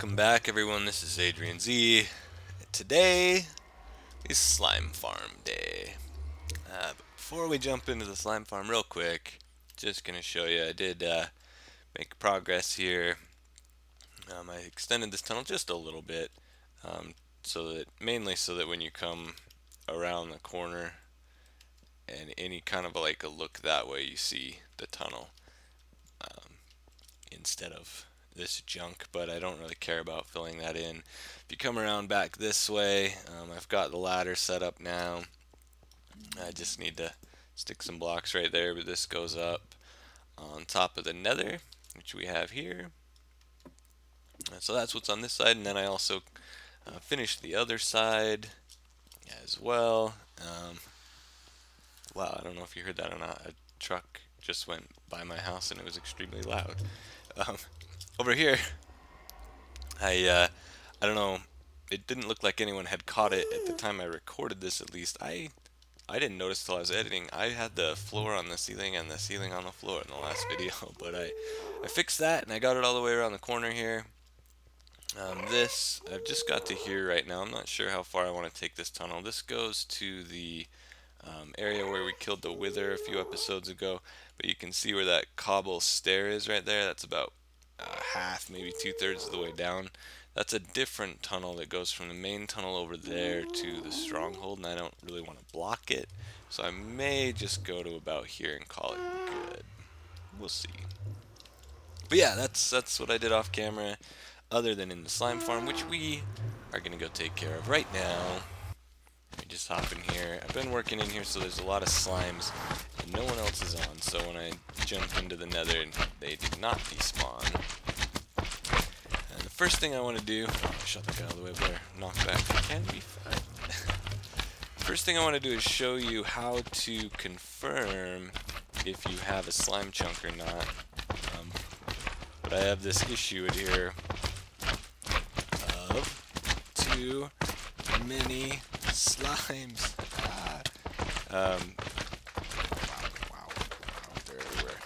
Welcome back, everyone. This is Adrian Z. Today is Slime Farm Day. But before we jump into the slime farm, real quick, just gonna show you I did make progress here. I extended this tunnel just a little bit, mainly so that when you come around the corner and any kind of like a look that way, you see the tunnel instead of this junk, but I don't really care about filling that in. If you come around back this way, I've got the ladder set up now. I just need to stick some blocks right there, but this goes up on top of the nether, which we have here. So that's what's on this side, and then I also finished the other side as well. Wow, I don't know if you heard that or not. A truck just went by my house and it was extremely loud. Um, Over here, I don't know. It didn't look like anyone had caught it at the time I recorded this. At least I didn't notice till I was editing. I had the floor on the ceiling and the ceiling on the floor in the last video, but I fixed that and I got it all the way around the corner here. This I've just got to here right now. I'm not sure how far I want to take this tunnel. This goes to the area where we killed the wither a few episodes ago, but you can see where that cobble stair is right there. That's about half, maybe 2/3 of the way down. That's a different tunnel that goes from the main tunnel over there to the stronghold, and I don't really want to block it, so I may just go to about here and call it good. We'll see. But yeah, that's what I did off camera, other than in the slime farm, which we are gonna go take care of right now. Let me just hop in here. I've been working in here, so there's a lot of slimes, and no one else is on. So when I jump into the nether, they did not despawn. And the first thing I want to do, shut the guy all the way up there, knock back, can be fine. First thing I want to do is show you how to confirm if you have a slime chunk or not. But I have this issue in here of too many slimes. Wow, they're everywhere.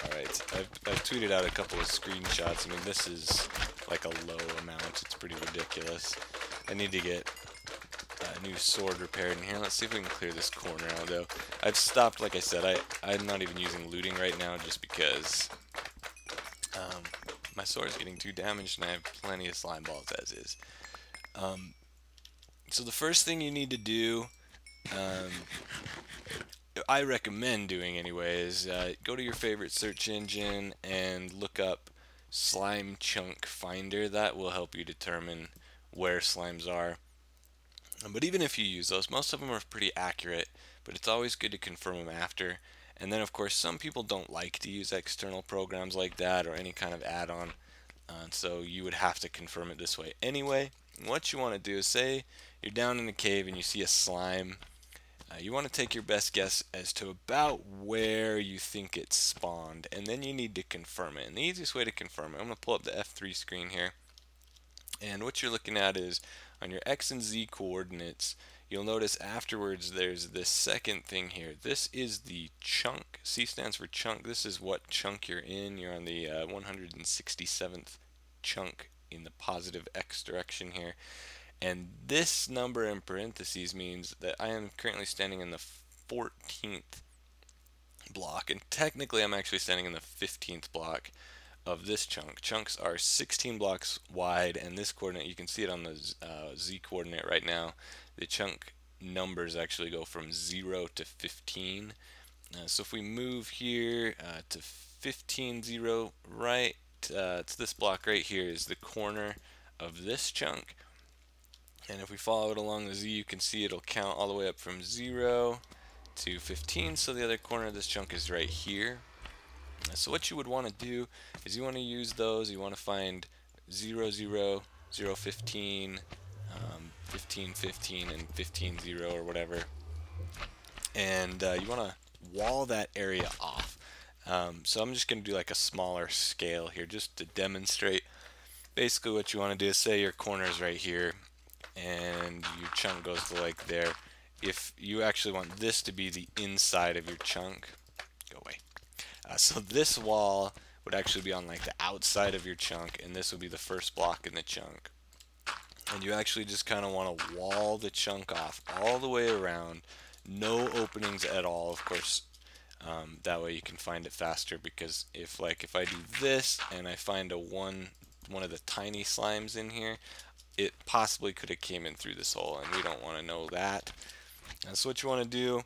Alright, I've tweeted out a couple of screenshots. I mean, this is like a low amount. It's pretty ridiculous. I need to get a new sword repaired in here. Let's see if we can clear this corner out, though. I've stopped, like I said, I'm not even using looting right now just because my sword is getting too damaged and I have plenty of slime balls as is. So the first thing you need to do, I recommend doing anyways, go to your favorite search engine and look up slime chunk finder. That will help you determine where slimes are. But even if you use those, most of them are pretty accurate, but it's always good to confirm them after. And then of course some people don't like to use external programs like that or any kind of add-on, so you would have to confirm it this way anyway. And what you want to do is, say you're down in a cave and you see a slime, you want to take your best guess as to about where you think it spawned, and then you need to confirm it. And the easiest way to confirm it, I'm going to pull up the F3 screen here, and what you're looking at is on your X and Z coordinates, you'll notice afterwards there's this second thing here. This is the chunk. C stands for chunk. This is what chunk you're in. You're on the 167th chunk in the positive X direction here. And this number in parentheses means that I am currently standing in the 14th block, and technically I'm actually standing in the 15th block of this chunk. Chunks are 16 blocks wide, and this coordinate, you can see it on the Z coordinate right now. The chunk numbers actually go from 0 to 15. So if we move here to 15, 0, right, it's this block right here is the corner of this chunk. And if we follow it along the Z, you can see it'll count all the way up from 0 to 15. So the other corner of this chunk is right here. So what you would want to do is you want to use those. You want to find 0, 0, 0, 15, 15, 15, and 15, 0 or whatever. And you want to wall that area off. So I'm just going to do like a smaller scale here just to demonstrate. Basically what you want to do is, say your corner is right here and your chunk goes to like there. If you actually want this to be the inside of your chunk, go away. So this wall would actually be on like the outside of your chunk, and this would be the first block in the chunk. And you actually just kind of want to wall the chunk off all the way around, no openings at all, of course. That way you can find it faster, because if I do this and I find one of the tiny slimes in here, it possibly could have came in through this hole, and we don't want to know that. So what you want to do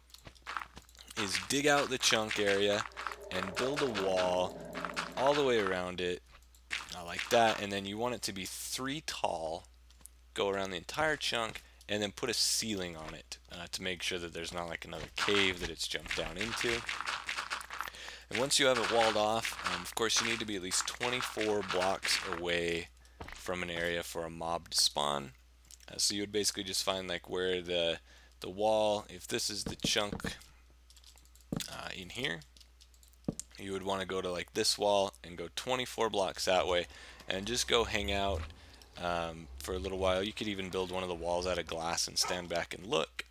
is dig out the chunk area and build a wall all the way around it, like that, and then you want it to be 3 tall, go around the entire chunk, and then put a ceiling on it to make sure that there's not like another cave that it's jumped down into. And once you have it walled off, of course you need to be at least 24 blocks away from an area for a mob to spawn. So you would basically just find like where the wall, if this is the chunk in here, you would want to go to like this wall and go 24 blocks that way, and just go hang out for a little while. You could even build one of the walls out of glass and stand back and look.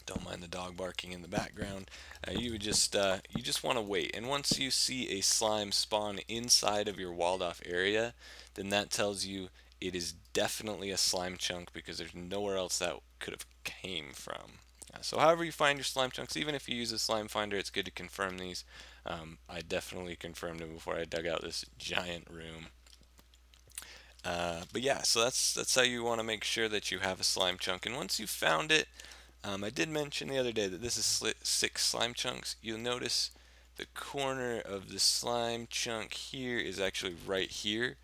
Don't mind the dog barking in the background. You just want to wait, and once you see a slime spawn inside of your walled off area, then that tells you it is definitely a slime chunk, because there's nowhere else that could have came from. So however you find your slime chunks, even if you use a slime finder, it's good to confirm these. I definitely confirmed them before I dug out this giant room. But yeah, so that's how you want to make sure that you have a slime chunk. And once you've found it, I did mention the other day that this is 6 slime chunks. You'll notice the corner of the slime chunk here is actually right here.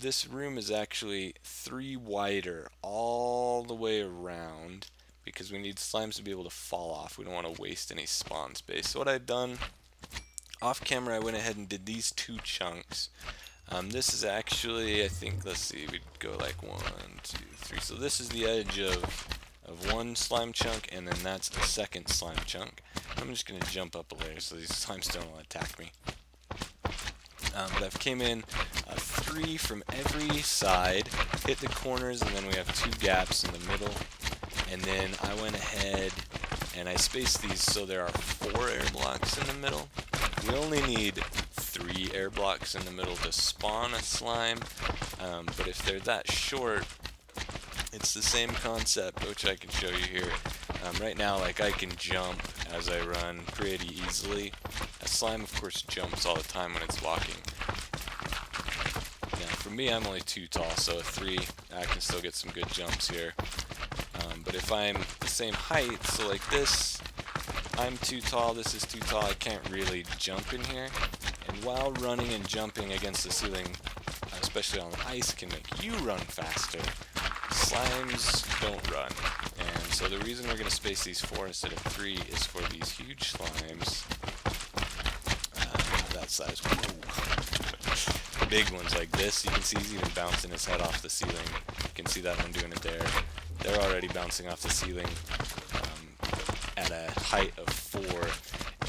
This room is actually 3 wider all the way around, because we need slimes to be able to fall off. We don't want to waste any spawn space. So what I've done off camera, I went ahead and did these 2 chunks. This is actually, I think, let's see, we'd go like 1, 2, 3. So this is the edge of one slime chunk, and then that's the second slime chunk. I'm just going to jump up a layer so these slimes don't attack me. But I've came in 3 from every side, hit the corners, and then we have 2 gaps in the middle. And then I went ahead and I spaced these so there are 4 air blocks in the middle. We only need 3 air blocks in the middle to spawn a slime, but if they're that short, it's the same concept, which I can show you here. Right now, like, I can jump as I run pretty easily. A slime, of course, jumps all the time when it's walking. Now, for me, I'm only 2 tall, so a 3, I can still get some good jumps here. But if I'm the same height, so like this, I'm too tall, this is too tall, I can't really jump in here. And while running and jumping against the ceiling, especially on ice, can make you run faster, slimes don't run. And so the reason we're going to space these 4 instead of 3 is for these huge slimes. Not that size. The big ones like this, you can see he's even bouncing his head off the ceiling. You can see that one doing it there. They're already bouncing off the ceiling at a height of 4.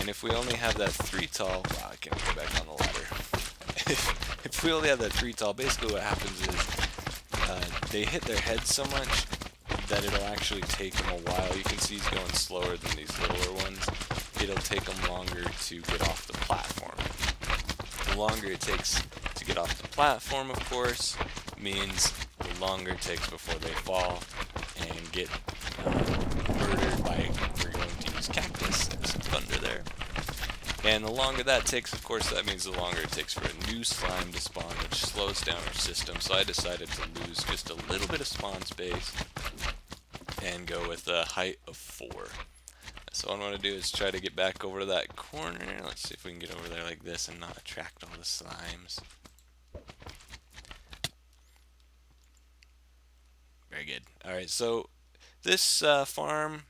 And if we only have that 3 tall, wow, I can't go back on the ladder. If we only have that 3 tall, basically what happens is they hit their head so much that it'll actually take them a while. You can see he's going slower than these littler ones. It'll take them longer to get off the platform. The longer it takes to get off the platform, of course, means the longer it takes before they fall and get murdered by, we're going to use cactus, there's some thunder there. And the longer that takes, of course, that means the longer it takes for a new slime to spawn, which slows down our system. So I decided to lose just a little bit of spawn space and go with a height of 4. So what I want to do is try to get back over to that corner. Let's see if we can get over there like this and not attract all the slimes. Very good. Alright, so this farm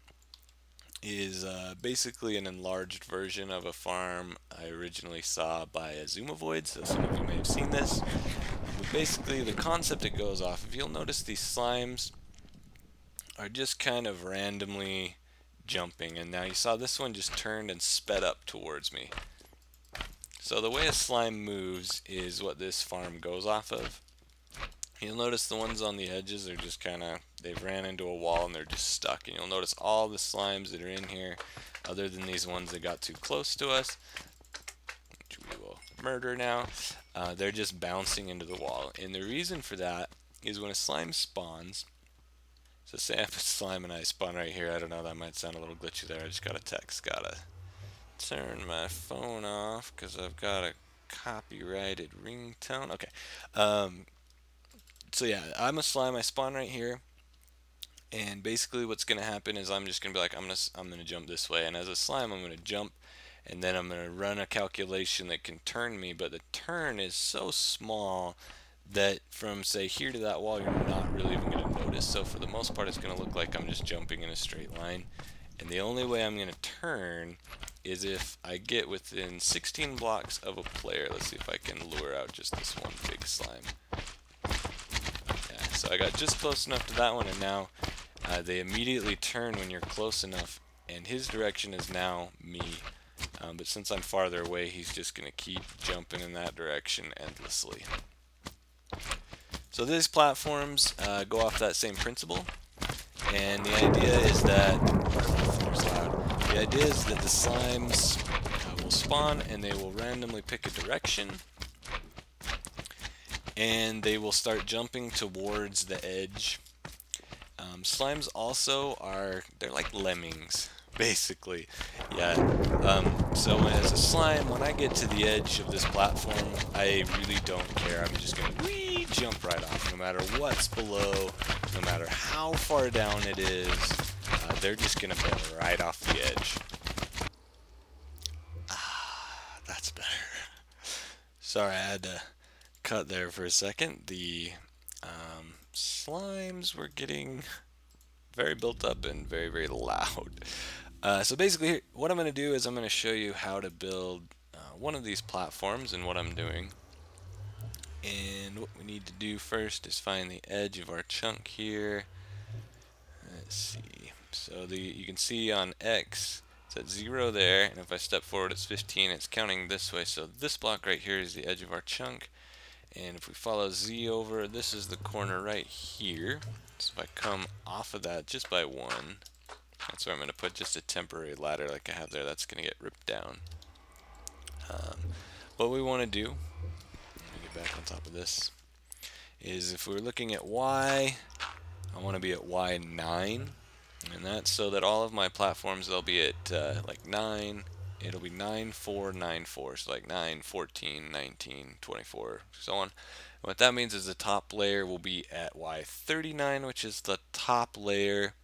is basically an enlarged version of a farm I originally saw by Azumavoid, so some of you may have seen this. But basically the concept it goes off, if you'll notice, these slimes are just kind of randomly jumping, and now you saw this one just turned and sped up towards me. So the way a slime moves is what this farm goes off of. You'll notice the ones on the edges are just kind of, they've ran into a wall and they're just stuck. And you'll notice all the slimes that are in here, other than these ones that got too close to us, which we will murder now. They're just bouncing into the wall. And the reason for that is when a slime spawns, so say I put slime and I spawn right here, I don't know, that might sound a little glitchy there, I just got a text, gotta turn my phone off because I've got a copyrighted ringtone. Okay, so yeah, I'm a slime, I spawn right here, and basically what's gonna happen is I'm just gonna be like, I'm gonna jump this way, and as a slime I'm gonna jump, and then I'm gonna run a calculation that can turn me, but the turn is so small that from say here to that wall you're not really even going to notice. So for the most part it's going to look like I'm just jumping in a straight line, and the only way I'm going to turn is if I get within 16 blocks of a player. Let's see if I can lure out just this one big slime. Yeah, so I got just close enough to that one, and now they immediately turn when you're close enough, and his direction is now me. But since I'm farther away, he's just going to keep jumping in that direction endlessly. So these platforms go off that same principle, and the idea is that the slimes will spawn and they will randomly pick a direction, and they will start jumping towards the edge. Slimes also they're like lemmings, basically. Yeah. So as a slime, when I get to the edge of this platform, I really don't care. I'm just gonna jump right off, no matter what's below, no matter how far down it is. They're just gonna fall right off the edge. That's better. Sorry, I had to cut there for a second. The slimes were getting very built up and very, very loud. So basically, what I'm going to do is I'm going to show you how to build one of these platforms and what I'm doing. And what we need to do first is find the edge of our chunk here. Let's see. So you can see on X, it's at 0 there, and if I step forward it's 15. It's counting this way. So this block right here is the edge of our chunk. And if we follow Z over, this is the corner right here. So if I come off of that just by 1, that's where I'm going to put just a temporary ladder like I have there. That's going to get ripped down. What we want to do, let me get back on top of this, is if we're looking at Y, I want to be at Y9. And that's so that all of my platforms, they'll be at like 9. It'll be 9, 4, 9, 4. So like 9, 14, 19, 24, so on. What that means is the top layer will be at Y39, which is the top layer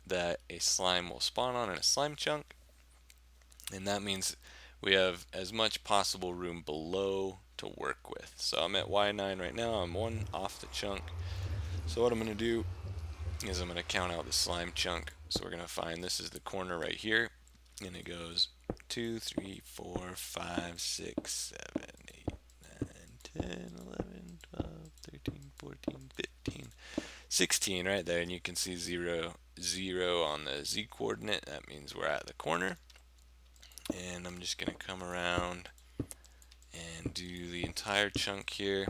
that a slime will spawn on in a slime chunk. And that means we have as much possible room below to work with. So I'm at Y9 right now. I'm 1 off the chunk. So what I'm going to do is I'm going to count out the slime chunk. So we're going to find this is the corner right here. And it goes 2, 3, 4, 5, 6, 7, 8, 9, 10, 11, 12, 13, 14, 15, 16 right there. And you can see 0, 0 on the Z coordinate. That means we're at the corner. And I'm just going to come around and do the entire chunk here.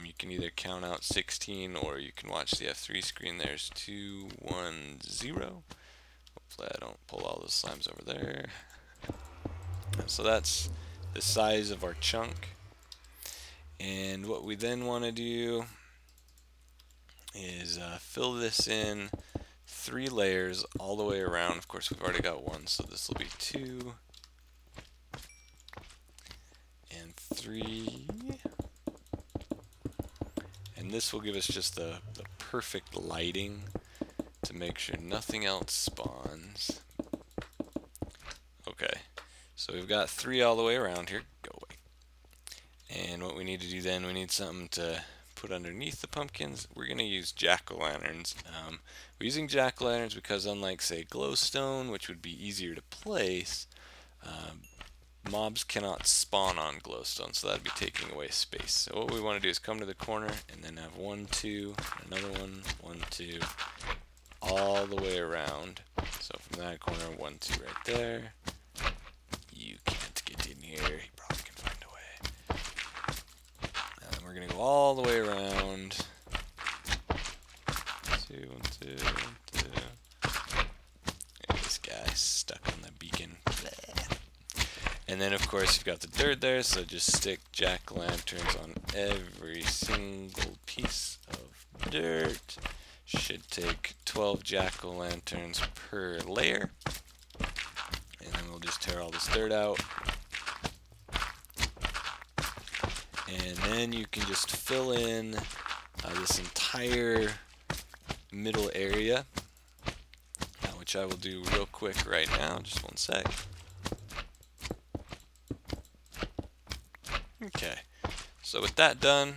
You can either count out 16 or you can watch the F3 screen. There's 2, 1, 0. Hopefully I don't pull all those slimes over there. So that's the size of our chunk. And what we then want to do is fill this in 3 layers all the way around. Of course, we've already got 1, so this will be 2 and 3. And this will give us just the perfect lighting to make sure nothing else spawns. Okay, so we've got 3 all the way around here. Go away. And what we need to do then, we need something to put underneath the pumpkins. We're going to use jack-o'-lanterns. We're using jack-o'-lanterns because unlike, say, glowstone, which would be easier to place, mobs cannot spawn on glowstone, so that'd be taking away space. So what we want to do is come to the corner and then have 1, 2, another 1, 1, 2, all the way around. So from that corner, 1, 2 right there. You can't get in here. You probably can find a way. And we're going to go all the way around. 2, 1, 2, 1, 2. And this guy's stuck on the beacon. And then of course you've got the dirt there, so just stick jack-o'-lanterns on every single piece of dirt. Should take 12 jack-o'-lanterns per layer. And then we'll just tear all this dirt out. And then you can just fill in this entire middle area, which I will do real quick right now. Just one sec. Okay, so with that done,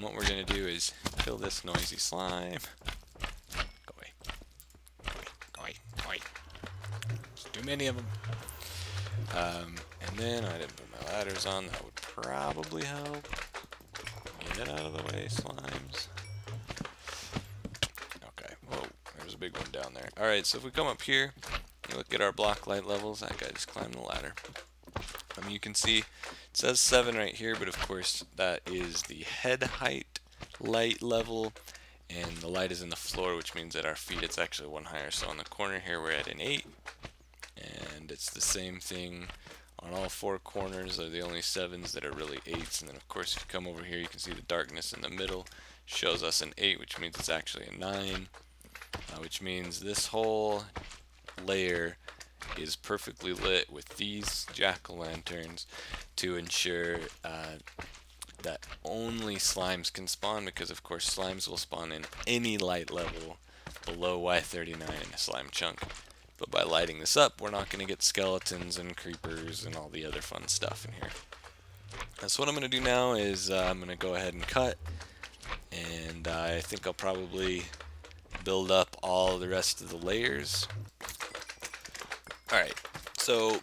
what we're going to do is kill this noisy slime. Go away. Go away. Go away. Go away. There's too many of them. And then I didn't put my ladders on. That would probably help. Get out of the way, slimes. Okay, whoa, there's a big one down there. Alright, so if we come up here, you look at our block light levels. That guy just climbed the ladder. You can see it says 7 right here, but of course that is the head height light level, and the light is in the floor, which means at our feet it's actually one higher. So on the corner here we're at an 8, and it's the same thing on all 4 corners. Are the only 7s that are really 8s. And then of course if you come over here, you can see the darkness in the middle shows us an 8, which means it's actually a 9, which means this whole layer is perfectly lit with these jack-o'-lanterns to ensure that only slimes can spawn, because of course slimes will spawn in any light level below Y39 in a slime chunk. But by lighting this up, we're not going to get skeletons and creepers and all the other fun stuff in here. So what I'm going to do now is I'm going to go ahead and cut, and I think I'll probably build up all the rest of the layers. Alright, so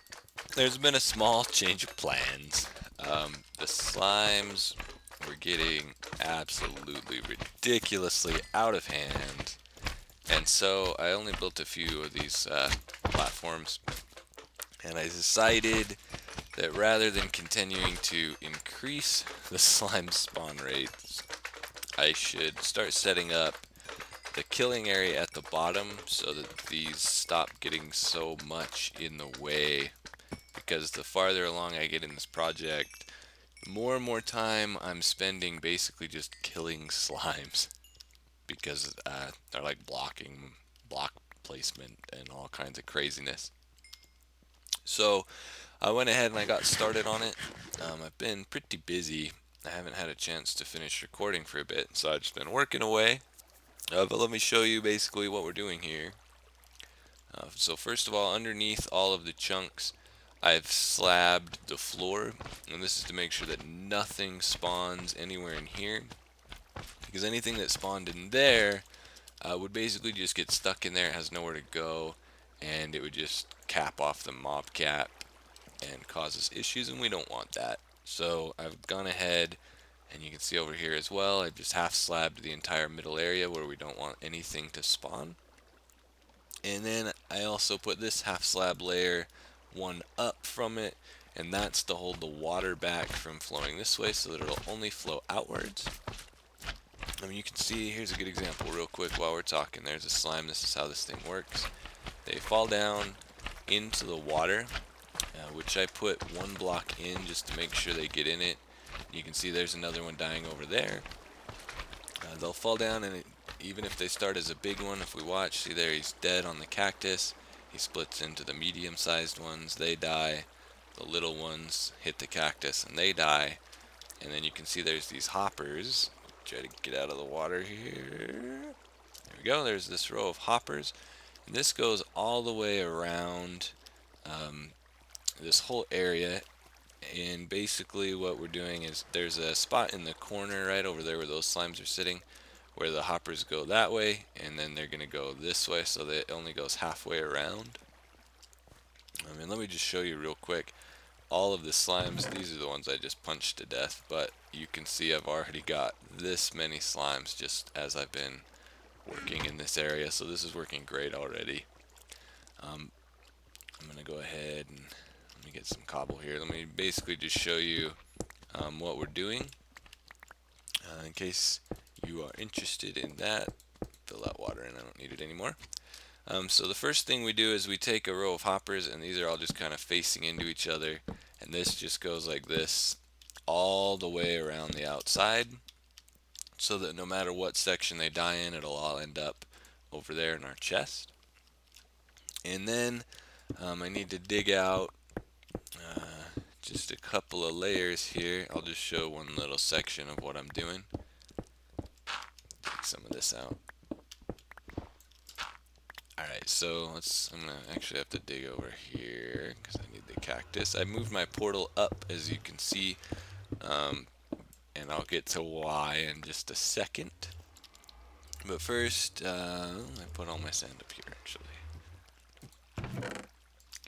there's been a small change of plans. The slimes were getting absolutely ridiculously out of hand, and so I only built a few of these platforms, and I decided that rather than continuing to increase the slime spawn rates, I should start setting up the killing area at the bottom so that these stop getting so much in the way, because the farther along I get in this project, the more and more time I'm spending basically just killing slimes, because they're like block placement and all kinds of craziness. So I went ahead and I got started on it. I've been pretty busy. I haven't had a chance to finish recording for a bit, so I've just been working away. But let me show you basically what we're doing here. So first of all, underneath all of the chunks, I've slabbed the floor, and this is to make sure that nothing spawns anywhere in here, because anything that spawned in there would basically just get stuck in there, it has nowhere to go, and it would just cap off the mob cap and causes issues, and we don't want that. So I've gone ahead, and you can see over here as well, I've just half slabbed the entire middle area where we don't want anything to spawn. And then I also put this half slab layer one up from it, and that's to hold the water back from flowing this way so that it'll only flow outwards. You can see, here's a good example real quick while we're talking. There's a slime. This is how this thing works. They fall down into the water, which I put one block in just to make sure they get in it. You can see there's another one dying over there. They'll fall down, and even if they start as a big one, if we watch, see there, he's dead on the cactus. He splits into the medium-sized ones, they die. The little ones hit the cactus and they die. And then you can see there's these hoppers. Try to get out of the water here. There we go, there's this row of hoppers. And this goes all the way around this whole area. And basically what we're doing is there's a spot in the corner right over there where those slimes are sitting, where the hoppers go that way, and then they're going to go this way, so that it only goes halfway around. Let me just show you real quick. All of the slimes, these are the ones I just punched to death, but you can see I've already got this many slimes just as I've been working in this area, so this is working great already. I'm going to go ahead and let me get some cobble here. Let me basically just show you what we're doing in case you are interested in that. Fill that water in, I don't need it anymore. So the first thing we do is we take a row of hoppers, and these are all just kind of facing into each other, And this just goes like this all the way around the outside, so that no matter what section they die in, it'll all end up over there in our chest. And then I need to dig out just a couple of layers here. I'll just show one little section of what I'm doing. Take some of this out. Alright, so I'm gonna actually have to dig over here because I need the cactus. I moved my portal up, as you can see, and I'll get to why in just a second. But first, I put all my sand up here actually.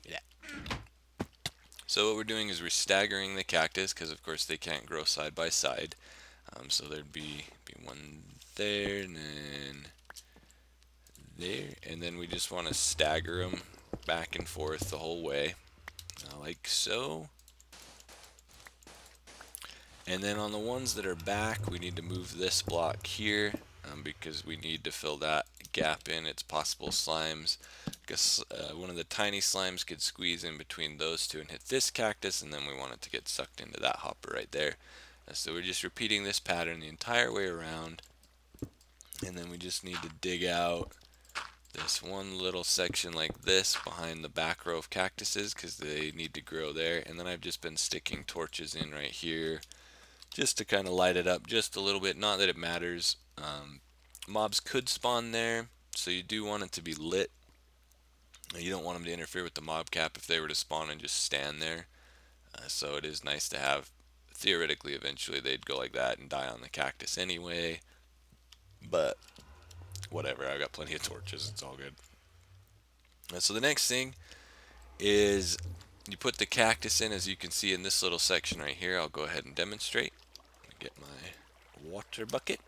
Yeah. So what we're doing is we're staggering the cactus because of course they can't grow side by side. So there'd be one there and then there, and then we just want to stagger them back and forth the whole way, like so. And then on the ones that are back, we need to move this block here because we need to fill that gap in. It's possible slimes, because one of the tiny slimes could squeeze in between those two and hit this cactus, and then we want it to get sucked into that hopper right there. So we're just repeating this pattern the entire way around, and then we just need to dig out this one little section like this behind the back row of cactuses because they need to grow there. And then I've just been sticking torches in right here just to kind of light it up just a little bit. Not that it matters. Mobs could spawn there, so you do want it to be lit. You don't want them to interfere with the mob cap if they were to spawn and just stand there. So it is nice to have, theoretically eventually they'd go like that and die on the cactus anyway, but whatever, I got plenty of torches, it's all good. So the next thing is you put the cactus in, as you can see in this little section right here. I'll go ahead and demonstrate. Get my water bucket.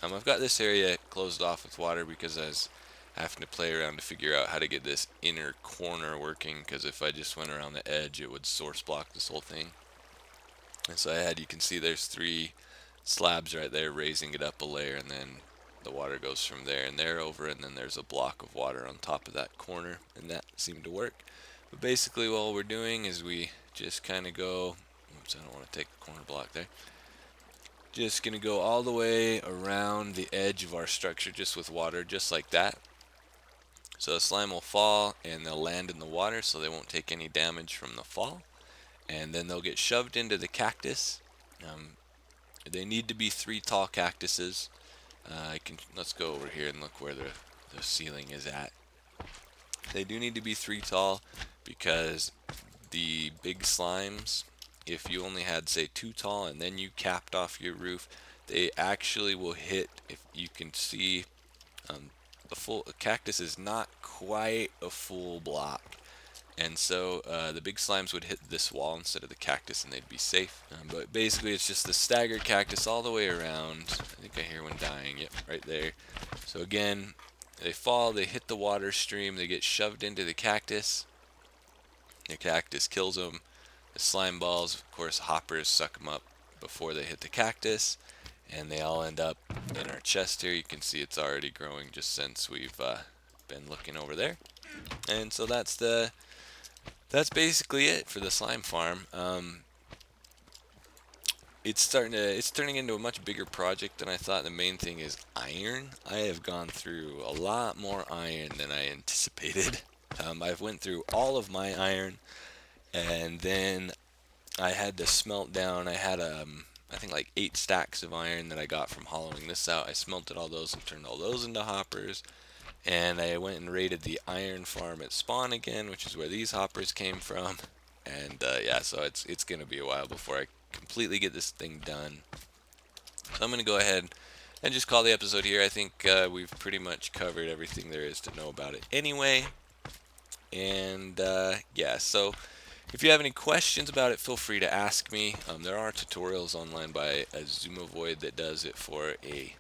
I've got this area closed off with water because I was having to play around to figure out how to get this inner corner working, because if I just went around the edge it would source block this whole thing. And so you can see there's 3 slabs right there raising it up a layer, and then the water goes from there and there over, and then there's a block of water on top of that corner, and that seemed to work. But basically all we're doing is we just kind of go, oops, I don't want to take the corner block there. Just gonna go all the way around the edge of our structure just with water, just like that. So the slime will fall and they'll land in the water, so they won't take any damage from the fall. And then they'll get shoved into the cactus. They need to be 3 tall cactuses. Let's go over here and look where the ceiling is at. They do need to be 3 tall because the big slimes, if you only had say 2 tall and then you capped off your roof, they actually will hit, if you can see, a cactus is not quite a full block, and so the big slimes would hit this wall instead of the cactus and they'd be safe. But basically it's just the staggered cactus all the way around. I think I hear one dying, yep, right there. So again, they fall, they hit the water stream, they get shoved into the cactus. The cactus kills them. The slime balls, of course, hoppers suck them up before they hit the cactus, and they all end up in our chest here. You can see it's already growing just since we've been looking over there. And so that's basically it for the slime farm. It's turning into a much bigger project than I thought. The main thing is iron. I have gone through a lot more iron than I anticipated. I've went through all of my iron, and then I had to smelt down. I had I think like 8 stacks of iron that I got from hollowing this out. I smelted all those and turned all those into hoppers, and I went and raided the iron farm at spawn again, which is where these hoppers came from. And yeah, so it's gonna be a while before I completely get this thing done. So I'm gonna go ahead and just call the episode here. I think we've pretty much covered everything there is to know about it anyway. And yeah, so if you have any questions about it, feel free to ask me. There are tutorials online by Azumavoid that does it for a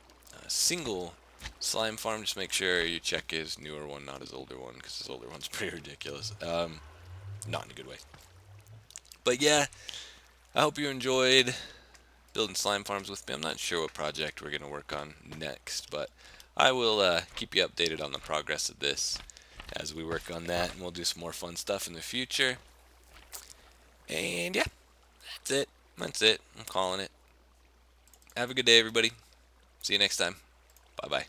single slime farm. Just make sure you check his newer one, not his older one, because his older one's pretty ridiculous. Not in a good way. But yeah, I hope you enjoyed building slime farms with me. I'm not sure what project we're going to work on next, but I will keep you updated on the progress of this as we work on that, and we'll do some more fun stuff in the future. And yeah, that's it. That's it. I'm calling it. Have a good day, everybody. See you next time. Bye bye.